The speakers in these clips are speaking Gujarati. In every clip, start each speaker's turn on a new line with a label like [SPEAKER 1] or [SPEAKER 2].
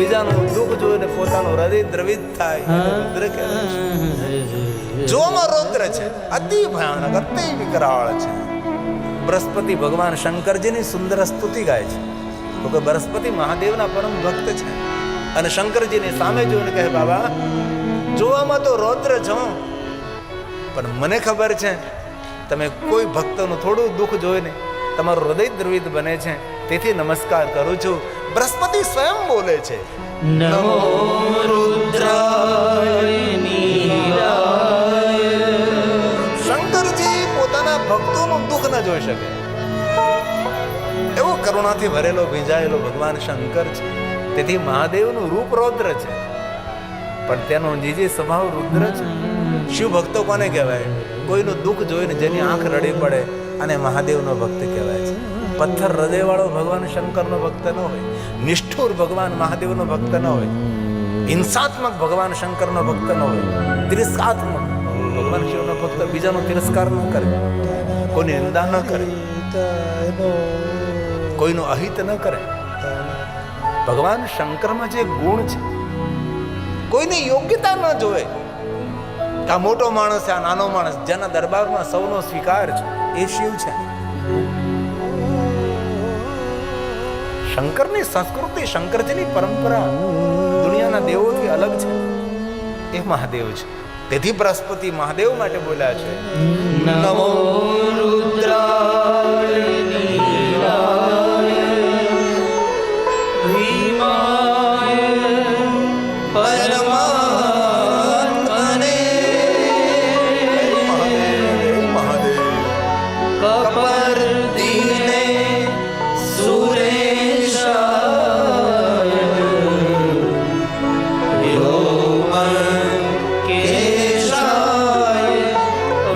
[SPEAKER 1] બીજાનું દુઃખ જોઈને પોતાનું હૃદય દ્રવિત થાય રુદ્ર કહેવાય છે. જોમાં રૌદ્ર છે, અતિ ભયાનક, અતિ વિકરાળ છે. બૃહસ્પતિ ભગવાન શંકરજીની સુંદર સ્તુતિ ગાય છે. તો કે બૃહસ્પતિ મહાદેવના પરમ ભક્ત છે અને શંકરજીની સામે જોઈને કહે, બાબા જોવામાં તો રૌદ્ર છો, પણ મને ખબર છે તમે કોઈ ભક્તનું થોડું દુઃખ જોઈને તમારું હૃદય દ્રવિત બને છે, તેથી નમસ્કાર કરું છું. બૃહસ્પતિ સ્વયં બોલે છે,
[SPEAKER 2] નમો રુદ્રાય નીરાય.
[SPEAKER 1] શંકરજી પોતાના ભક્તોનું દુઃખ ન જોઈ શકે એવો કરુણાથી ભરેલો ભીંજાયેલો ભગવાન શંકર છે. તેથી મહાદેવનું રૂપ રૌદ્ર છે, પણ તેનો નિજી સ્વભાવ રુદ્ર છે. શિવ ભક્તો કોને કહેવાય? કોઈનું દુઃખ જોઈને જેની આંખ રડી પડે અને મહાદેવનો ભક્ત કહેવાય છે. પથ્થર હૃદયવાળો ભગવાન શંકરનો ભક્ત ન હોય, નિષ્ઠુર ભગવાન મહાદેવનો ભક્ત ન હોય, હિંસાત્મક ભગવાન શંકરનો ભક્ત ન હોય, તિરસ્કાત્મક ભગવાન શિવનો ભક્ત બીજાનો તિરસ્કાર ન કરે, કોઈની નિંદા ન કરે, કોઈનું અહિત ન કરે. ભગવાન શંકરમાં જે ગુણ છે, કોઈની યોગ્યતા ન જોવે કે આ મોટો માણસ છે, આ નાનો માણસ, જેના દરબારમાં સૌનો સ્વીકાર છે એ શિવ છે. શંકરની સંસ્કૃતિ, શંકરજીની પરંપરા દુનિયાના દેવોથી અલગ છે, એ મહાદેવ છે. તેથી બૃહસ્પતિ મહાદેવ માટે બોલ્યા છે,
[SPEAKER 2] નમો રુદ્રાય નીરાય ભીમાય પરમાત્મને
[SPEAKER 1] મહાદેવ
[SPEAKER 2] કપર્દિને સુરેશાય વ્યોમકેશાય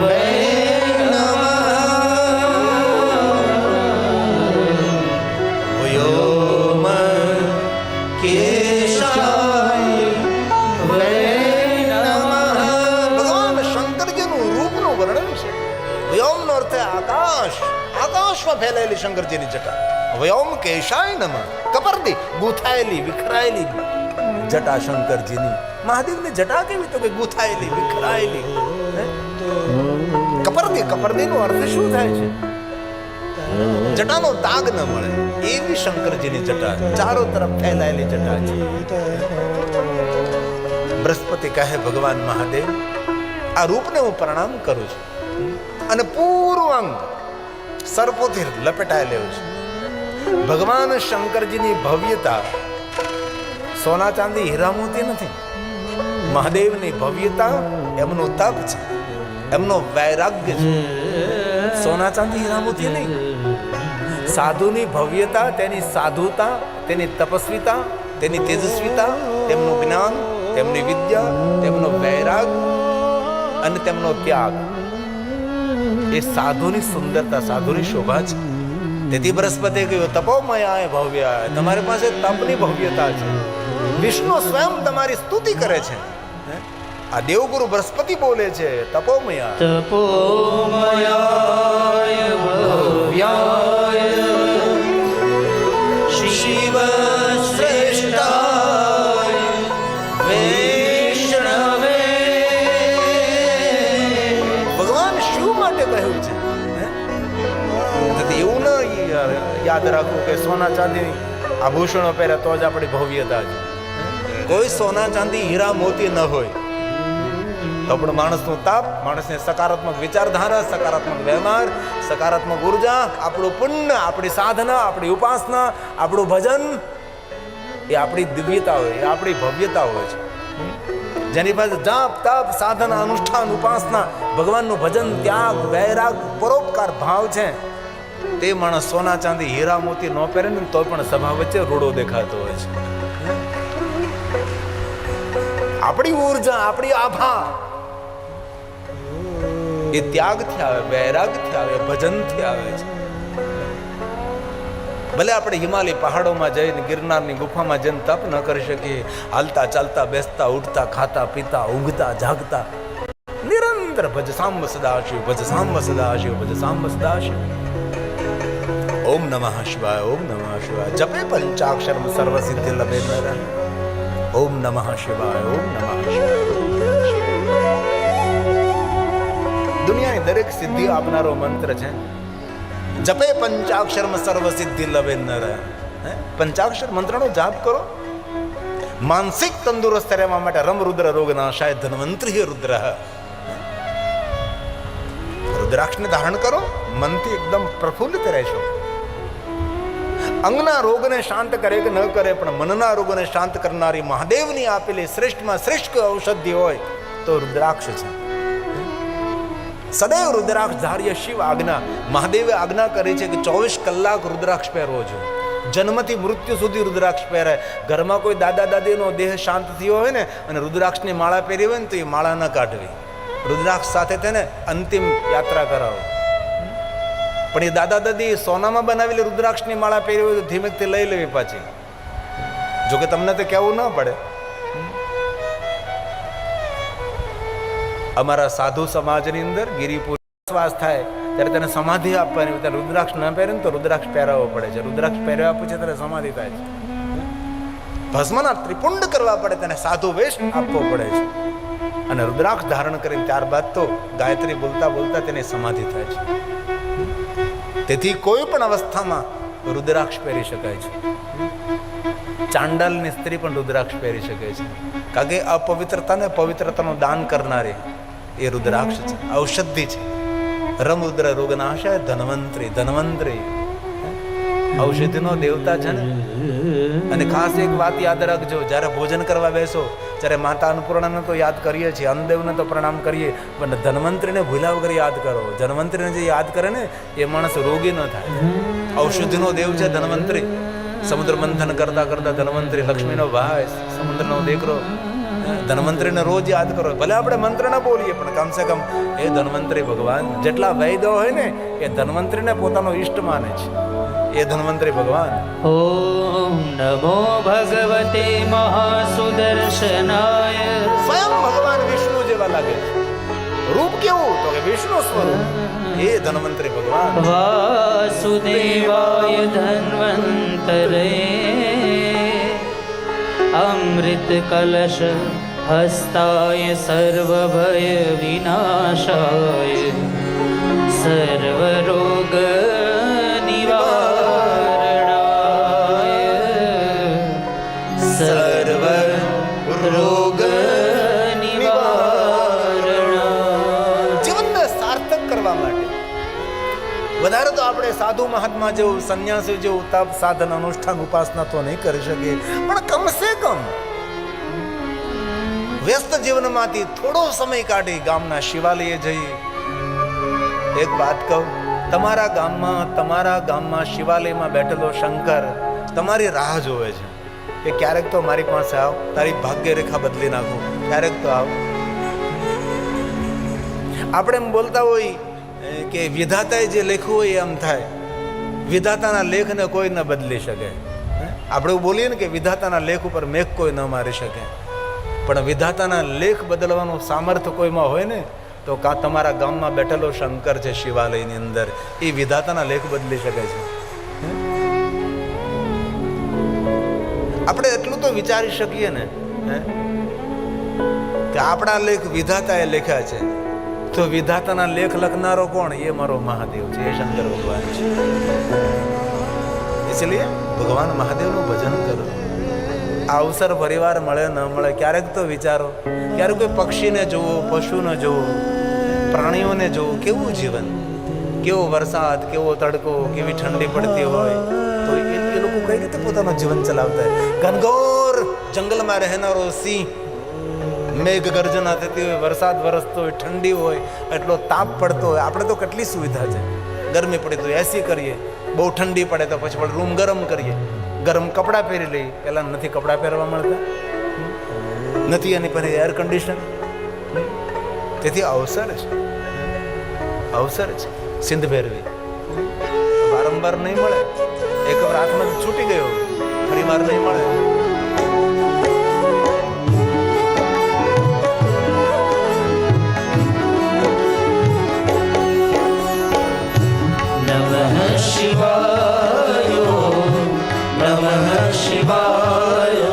[SPEAKER 2] વૈ નમઃ. વ્યોમકેશાય વૈ નમઃ.
[SPEAKER 1] ભગવાન શંકરજીનું રૂપનું વર્ણન છે. વ્યોમનો અર્થ આકાશ, આકાશમાં ફેલાયેલી શંકરજીની જટા. વ્યોમ કેશાય નમઃ. કપર્દી, ગૂંથાયેલી, વિખરાયેલી જટા શંકરજીની. મહાદેવની જટા કેવી? તો કે ગૂંથાયેલી, વિખરાયેલી. કપર્દી, કપર્દીનો અર્થ શું થાય છે? જટાનો દાગ ન મળે એવી શંકરજીની જટા, ચારો તરફ ફેલાયેલી જટા છે. બૃહસ્પતિ કહે, ભગવાન મહાદેવ, આ રૂપને હું પ્રણામ કરું છું અને પૂર્વાંગ સર્પોથી લપેટાયેલો છે. ભગવાન શંકરજીની ભવ્યતા સોના ચાંદી હીરા મોતી નથી. મહાદેવની ભવ્યતા એમનું તપ છે, એમનો વૈરાગ્ય છે. સોના ચાંદી હીરા મોતી નહીં. સાધુની ભવ્યતા, તેની સાધુતા, તેની તપસ્વીતા, તેની તેજસ્વીતા, તેમનું જ્ઞાન, તેમની વિદ્યા, તેમનો વૈરાગ અને તેમનો ત્યાગ, એ સાધુની સુંદરતા, સાધુની શોભા છે. તેથી બૃહસ્પતિએ કહ્યું, તપોમયાય ભવ્યાય, તમારી પાસે તપની ભવ્યતા છે. વિષ્ણુ સ્વયં તમારી સ્તુતિ કરે છે. આ દેવગુરુ બૃહસ્પતિ બોલે છે, તપોમયા.
[SPEAKER 2] તપોમયાય ભવ્યાય શિવ શ્રેષ્ઠાય વૈષ્ણવે.
[SPEAKER 1] ભગવાન શિવ માટે કહ્યું છે. એવું ન યાદ રાખવું કે સોના ચાંદી આભૂષણો પહેરે તો જ આપણી ભવ્યતા છે. કોઈ સોના ચાંદી હીરા મોતી ન હોય તો પણ માણસનું તાપ, માણસને સકારાત્મક વિચારધારા, સકારાત્મક વ્યવહાર, સકારાત્મક ઉર્જા, આપણું પુણ્ય, આપણી સાધના, આપણી ઉપાસના, આપણું ભજન, એ આપણી દિવ્યતા હોય, એ આપણી ભવ્યતા હોય છે. જેની પાસે જાપ, તપ, સાધના, અનુષ્ઠાન, ઉપાસના, ભગવાનનું ભજન, ત્યાગ, વૈરાગ, પરોપકાર ભાવ છે, તે માણસ સોના ચાંદી હીરા મોતી ન પહેરે ને તો પણ સભા વચ્ચે રૂડો દેખાતો હોય છે. આપણી ઉર્જા, આપણી આભા એ ત્યાગથી આવે, વૈરાગથી આવે, ભજનથી આવે છે. ભલે આપણે હિમાલય પહાડોમાં જઈને ગિરનારની ગુફામાં જઈને તપ ન કરી શકીએ, હાલતા ચાલતા, બેસતા, ઉઠતા, ખાતા, પીતા, ઊંઘતા, જાગતા નિરંતર ભજ સાંબ સદાશિવ, ભજ સાંબ સદાશિવ, ભજ સાંબ સદાશિવ. ઓમ નમઃ શિવાય, ઓમ નમઃ શિવાય. જપે પંચાક્ષર સર્વ સિદ્ધિ લભે. ઓમ નમઃ શિવાય, ઓમ નમઃ શિવાય. દુનિયાની દરેક સિદ્ધિ આપનારો મંત્ર છે. જપે પંચાક્ષરમાં સર્વ સિદ્ધિ લવે નર. પંચાક્ષર મંત્રનો જાપ કરો. માનસિક તંદુરસ્ત રહેવા માટે રમ રુદ્ર રોગ નાશાય ધન્વંતરી રુદ્ર. રુદ્રાક્ષને ધારણ કરો, મનથી એકદમ પ્રફુલ્લિત રહેશો. અંગના રોગને શાંત કરે કે ન કરે, પણ મનના રોગને શાંત કરનારી મહાદેવની આપેલી શ્રેષ્ઠમાં શ્રેષ્ઠ ઔષધિ હોય તો રુદ્રાક્ષ છે. સદૈવ રુદ્રાક્ષ ધાર્ય શિવ આજ્ઞા. મહાદેવે આજ્ઞા કરી છે કે 24 કલાક રુદ્રાક્ષ પહેરવો જોઈએ. જન્મથી મૃત્યુ સુધી રુદ્રાક્ષ પહેરે. ઘરમાં કોઈ દાદા દાદીનો દેહ શાંત થયો હોય ને અને રુદ્રાક્ષની માળા પહેરી હોય ને તો એ માળા ન કાઢવી. રુદ્રાક્ષ સાથે તેને અંતિમ યાત્રા કરાવો. પણ એ દાદા દાદી સોનામાં બનાવેલી રુદ્રાક્ષની માળા પહેરી હોય તો ધીમેકથી લઈ લેવી પાછી. જોકે તમને તો કહેવું ન પડે. અમારા સાધુ સમાજની અંદર ગિરિપુર શ્વાસ થાય ત્યારે તેને સમાધિ આપવાની હોય. ત્યારે રુદ્રાક્ષ ન પહેરે ને તો રુદ્રાક્ષ પહેરાવવો પડે છે. રુદ્રાક્ષ પહેર્યા પછી ત્યારે સમાધિ થાય છે. ભસ્મના ત્રિપુંડ કરવા પડે, તેને સાધુ વેશ આપવો પડે છે. અને રુદ્રાક્ષ ધારણ કરીને ત્યારબાદ તો ગાયત્રી બોલતા બોલતા તેની સમાધિ થાય છે. તેથી કોઈ પણ અવસ્થામાં રુદ્રાક્ષ પહેરી શકાય છે. ચાંડાલની સ્ત્રી પણ રુદ્રાક્ષ પહેરી શકે છે. કારણ કે અપવિત્રતાને પવિત્રતાનું દાન કરનારી એ રુદ્રાક્ષ છે, ઔષધિ છે. રમરુદ્ર રોગનાશાય ધન્વંતરી. ધન્વંતરી ઔષધિનો દેવતા છે ને. અને ખાસ એક વાત યાદ રાખજો, જ્યારે ભોજન કરવા બેસો ત્યારે માતા અન્નપૂર્ણાને તો યાદ કરીએ છીએ, અન્નદેવને તો પ્રણામ કરીએ, પણ ધન્વંતરીને ભૂલ્યા વગર યાદ કરો. ધન્વંતરીને જે યાદ કરે ને એ માણસ રોગી ન થાય. ઔષધિનો દેવ છે ધન્વંતરી. સમુદ્ર મંથન કરતા કરતા ધન્વંતરી, લક્ષ્મીનો ભાઈ, સમુદ્રનો દીકરો, ધન્વંતરીને રોજ યાદ કરો. ભલે આપણે મંત્ર ન બોલીએ પણ કમસે કમ એ ધન્વંતરી ભગવાન. જેટલા વૈદો હોય ને એ ધન્વંતરીને પોતાનો ઈષ્ટ માને છે. એ ધન્વંતરી ભગવાન.
[SPEAKER 2] ઓમ નમો ભગવતે મહાસુદર્શનાય.
[SPEAKER 1] સ્વયં ભગવાન વિષ્ણુ જેવા લાગે છે. રૂપ કેવું? તો કે વિષ્ણુ સ્વરૂપ. એ ધન્વંતરી ભગવાન.
[SPEAKER 2] વાસુદેવાય ધન્વંતરે અમૃત કલશ હસ્તાય સર્વભય વિનાશાય સર્વરોગ નિવારણાય સર્વ રોગ નિવારણાય.
[SPEAKER 1] જીવનને સાર્થક કરવા માટે વધારે તો આપણે સાધુ મહાત્મા જેવું, સંન્યાસી જેવું તપ સાધન અનુષ્ઠાન ઉપાસના તો નહીં કરી શકીએ, પણ કમસે કમ વ્યસ્ત જીવનમાંથી થોડો સમય કાઢી ગામના શિવાલયે જઈ. એક વાત કહું, તમારા ગામમાં શિવાલયમાં બેઠેલો શંકર તમારી રાહ જોવે છે કે ક્યારેક તો મારી પાસે આવ, તારી ભાગ્ય રેખા બદલી નાખું, ક્યારેક તો આવ. આપણે એમ બોલતા હોય કે વિધાતાએ જે લેખવું હોય એમ થાય. વિધાતાના લેખને કોઈ ન બદલી શકે. આપણે એવું બોલીએ ને કે વિધાતાના લેખ ઉપર મેઘ કોઈ ન મારી શકે, પણ વિધાતાના લેખ બદલવાનું સામર્થ્ય કોઈમાં હોય ને તો કાં તમારા ગામમાં બેઠેલો શંકર છે શિવાલયની અંદર, એ વિધાતાના લેખ બદલી શકે છે. આપણે એટલું તો વિચારી શકીએ ને કે આપણા લેખ વિધાતાએ લખ્યા છે, તો વિધાતાના લેખ લખનારો કોણ? એ મારો મહાદેવ છે, એ શંકર ભગવાન છે. इसलिए ભગવાન મહાદેવનું ભજન કરો. આ અવસર પરિવાર મળે ન મળે ક્યારેક તો વિચારો. ક્યારેક કોઈ પક્ષીને જોવો, પશુને જોવો, પ્રાણીઓને જોવો, કેવું જીવન, કેવો વરસાદ, કેવો તડકો, કેવી ઠંડી પડતી હોય તો એ લોકો કઈ રીતે પોતાનું જીવન ચલાવતા હોય. ઘનઘોર જંગલમાં રહેનારો સિંહ, મેઘ ગર્જના થતી હોય, વરસાદ વરસતો હોય, ઠંડી હોય, એટલો તાપ પડતો હોય. આપણે તો કેટલી સુવિધા છે. ગરમી પડે તો એસી કરીએ, બહુ ઠંડી પડે તો પછી રૂમ ગરમ કરીએ, ગરમ કપડાં પહેરી લઈએ. પહેલાં નથી કપડાં પહેરવા મળતા, નથી એની પર એર કન્ડિશન. તેથી અવસર છે, અવસર છે સિંધ ભેરવી. વારંવાર નહીં મળે. એક વાર હાથમાં છૂટી ગયો, ફરી વાર નહીં મળે.
[SPEAKER 2] શિવાય નમઃ શિવાય